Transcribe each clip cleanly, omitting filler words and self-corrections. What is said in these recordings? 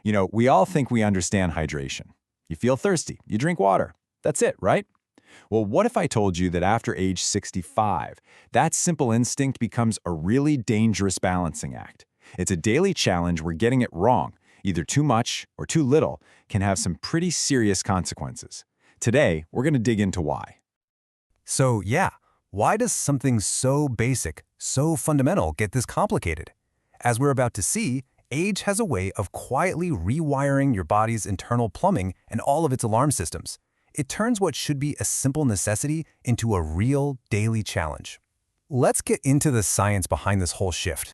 We all think we understand hydration. You feel thirsty, you drink water. That's it, right? Well, what if I told you that after age 65, that simple instinct becomes a really dangerous balancing act? It's a daily challenge where getting it wrong, either too much or too little, can have some pretty serious consequences. Today, we're going to dig into why. So yeah, why does something so basic, so fundamental get this complicated? As we're about to see, age has a way of quietly rewiring your body's internal plumbing and all of its alarm systems. It turns what should be a simple necessity into a real daily challenge. Let's get into the science behind this whole shift.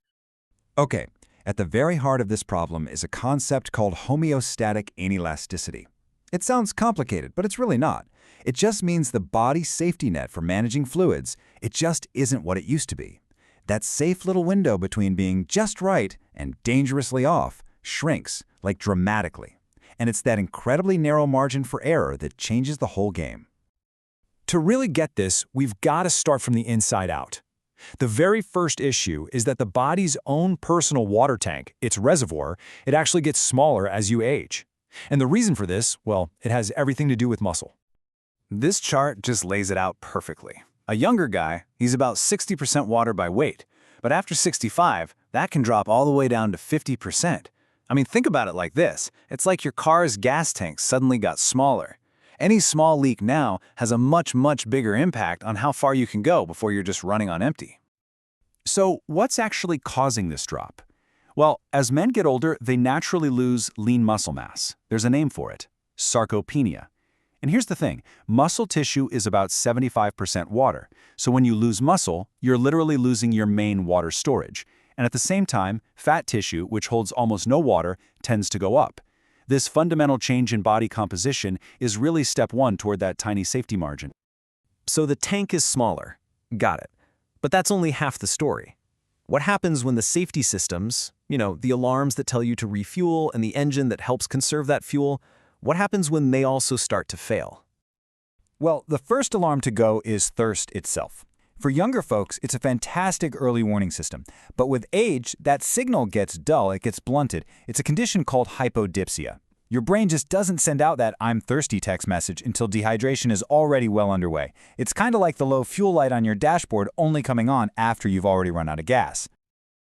Okay, at the very heart of this problem is a concept called homeostatic inelasticity. It sounds complicated, but it's really not. It just means the body's safety net for managing fluids, it just isn't what it used to be. That safe little window between being just right and dangerously off shrinks, like dramatically. And it's that incredibly narrow margin for error that changes the whole game. To really get this, we've got to start from the inside out. The very first issue is that the body's own personal water tank, its reservoir, it actually gets smaller as you age. And the reason for this, well, it has everything to do with muscle. This chart just lays it out perfectly. A younger guy, he's about 60% water by weight, but after 65, that can drop all the way down to 50%. I mean, think about it like this. It's like your car's gas tank suddenly got smaller. Any small leak now has a much bigger impact on how far you can go before you're just running on empty. So what's actually causing this drop? Well, as men get older, they naturally lose lean muscle mass. There's a name for it: sarcopenia. And here's the thing, muscle tissue is about 75% water. So when you lose muscle, you're literally losing your main water storage. And at the same time, fat tissue, which holds almost no water, tends to go up. This fundamental change in body composition is really step one toward that tiny safety margin. So the tank is smaller. Got it. But that's only half the story. What happens when the safety systems, the alarms that tell you to refuel and the engine that helps conserve that fuel, what happens when they also start to fail? Well, the first alarm to go is thirst itself. For younger folks, it's a fantastic early warning system. But with age, that signal gets dull, it gets blunted. It's a condition called hypodipsia. Your brain just doesn't send out that "I'm thirsty" text message until dehydration is already well underway. It's kind of like the low fuel light on your dashboard only coming on after you've already run out of gas.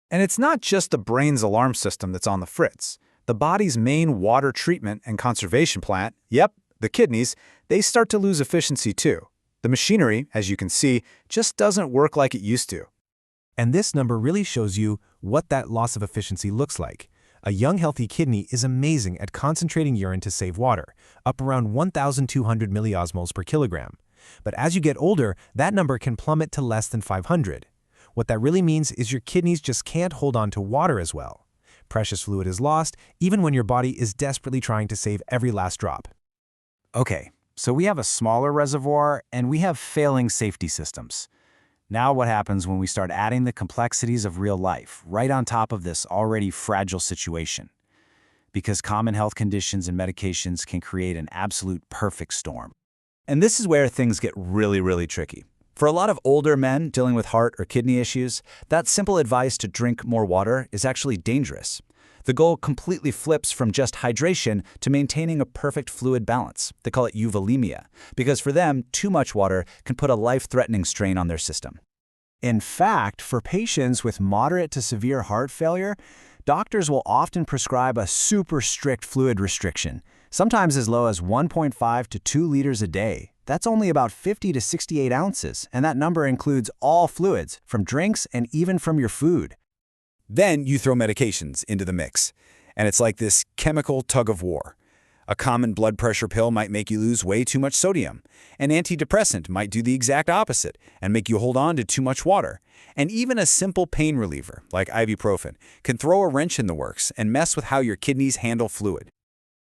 And it's not just the brain's alarm system that's on the fritz. The body's main water treatment and conservation plant, the kidneys, they start to lose efficiency too. The machinery, as you can see, just doesn't work like it used to. And this number really shows you what that loss of efficiency looks like. A young, healthy kidney is amazing at concentrating urine to save water, up around 1,200 milliosmoles per kilogram. But as you get older, that number can plummet to less than 500. What that really means is your kidneys just can't hold on to water as well. Precious fluid is lost, even when your body is desperately trying to save every last drop. Okay, so we have a smaller reservoir and we have failing safety systems. Now what happens when we start adding the complexities of real life right on top of this already fragile situation? Because common health conditions and medications can create an absolute perfect storm. And this is where things get really tricky. For a lot of older men dealing with heart or kidney issues, that simple advice to drink more water is actually dangerous. The goal completely flips from just hydration to maintaining a perfect fluid balance. They call it euvolemia, because for them, too much water can put a life-threatening strain on their system. In fact, for patients with moderate to severe heart failure, doctors will often prescribe a super strict fluid restriction, sometimes as low as 1.5 to 2 liters a day. That's only about 50 to 68 ounces, and that number includes all fluids, from drinks and even from your food. Then you throw medications into the mix, and it's like this chemical tug-of-war. A common blood pressure pill might make you lose way too much sodium. An antidepressant might do the exact opposite and make you hold on to too much water. And even a simple pain reliever, like ibuprofen, can throw a wrench in the works and mess with how your kidneys handle fluid.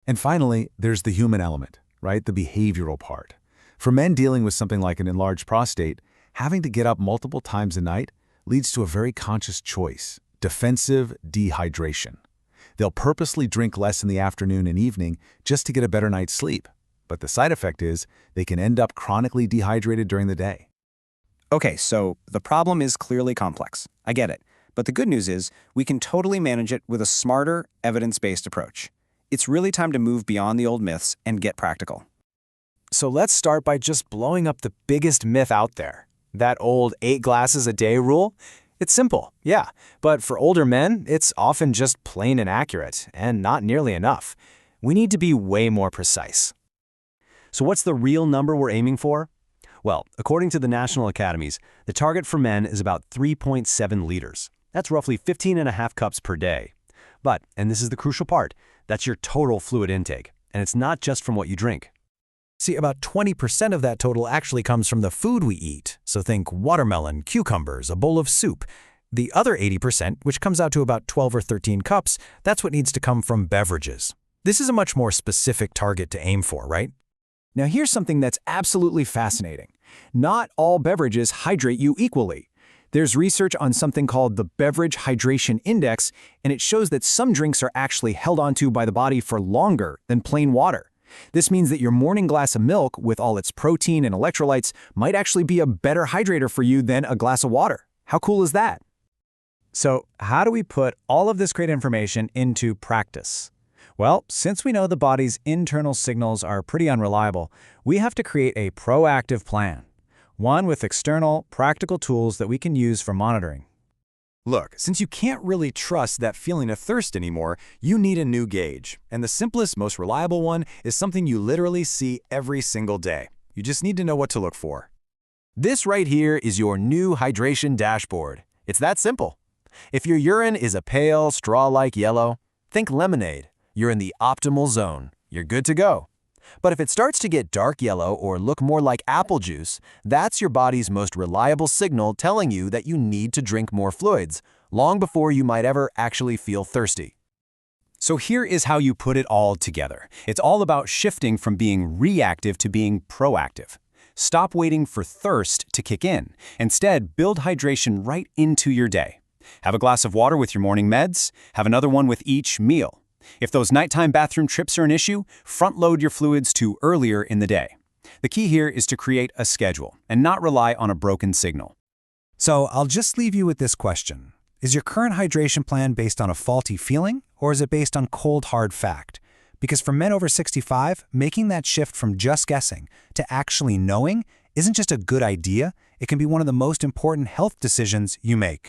And finally, there's the human element, right? The behavioral part. For men dealing with something like an enlarged prostate, having to get up multiple times a night leads to a very conscious choice: defensive dehydration. They'll purposely drink less in the afternoon and evening just to get a better night's sleep. But the side effect is they can end up chronically dehydrated during the day. Okay, so the problem is clearly complex. I get it. But the good news is we can totally manage it with a smarter, evidence-based approach. It's really time to move beyond the old myths and get practical. So let's start by just blowing up the biggest myth out there. That old 8 glasses a day rule? It's simple, yeah, but for older men, it's often just plain inaccurate and not nearly enough. We need to be way more precise. So what's the real number we're aiming for? Well, according to the National Academies, the target for men is about 3.7 liters. That's roughly 15.5 cups per day. But, and this is the crucial part, that's your total fluid intake, and it's not just from what you drink. See, about 20% of that total actually comes from the food we eat, so think watermelon, cucumbers, a bowl of soup. The other 80%, which comes out to about 12 or 13 cups, that's what needs to come from beverages. This is a much more specific target to aim for, right? Now here's something that's absolutely fascinating. Not all beverages hydrate you equally. There's research on something called the Beverage Hydration Index, and it shows that some drinks are actually held onto by the body for longer than plain water. This means that your morning glass of milk, with all its protein and electrolytes, might actually be a better hydrator for you than a glass of water. How cool is that? So, how do we put all of this great information into practice? Well, since we know the body's internal signals are pretty unreliable, we have to create a proactive plan. One with external, practical tools that we can use for monitoring. Look, since you can't really trust that feeling of thirst anymore, you need a new gauge. And the simplest, most reliable one is something you literally see every single day. You just need to know what to look for. This right here is your new hydration dashboard. It's that simple. If your urine is a pale, straw-like yellow, think lemonade. You're in the optimal zone. You're good to go. But if it starts to get dark yellow or look more like apple juice, that's your body's most reliable signal telling you that you need to drink more fluids, long before you might ever actually feel thirsty. So here is how you put it all together. It's all about shifting from being reactive to being proactive. Stop waiting for thirst to kick in. Instead, build hydration right into your day. Have a glass of water with your morning meds. Have another one with each meal. If those nighttime bathroom trips are an issue, front-load your fluids to earlier in the day. The key here is to create a schedule and not rely on a broken signal. So, I'll just leave you with this question. Is your current hydration plan based on a faulty feeling, or is it based on cold, hard fact? Because for men over 65, making that shift from just guessing to actually knowing isn't just a good idea, it can be one of the most important health decisions you make.